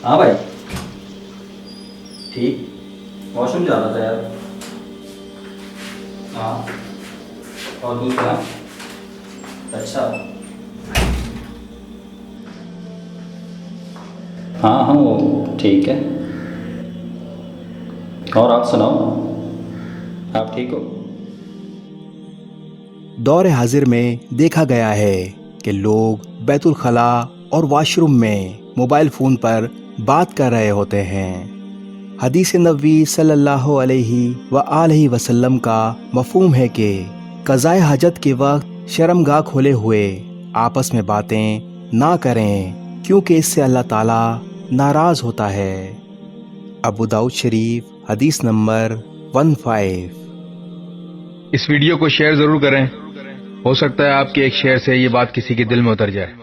ہاں بھائی ٹھیک، واش روم جانا تھا یار. ہاں اور دوسرا. اچھا ہاں ہاں وہ ٹھیک ہے. اور آپ سناؤ، آپ ٹھیک ہو؟ دور حاضر میں دیکھا گیا ہے کہ لوگ بیت الخلا اور واش روم میں موبائل فون پر بات کر رہے ہوتے ہیں. حدیث نبوی صلی اللہ علیہ وآلہ وسلم کا مفہوم ہے کہ قضائے حاجت کے وقت شرمگاہ کھولے ہوئے آپس میں باتیں نہ کریں، کیونکہ اس سے اللہ تعالیٰ ناراض ہوتا ہے. ابو داؤد شریف حدیث نمبر 15. اس ویڈیو کو شیئر ضرور کریں، ہو سکتا ہے آپ کے ایک شیئر سے یہ بات کسی کے دل میں اتر جائے.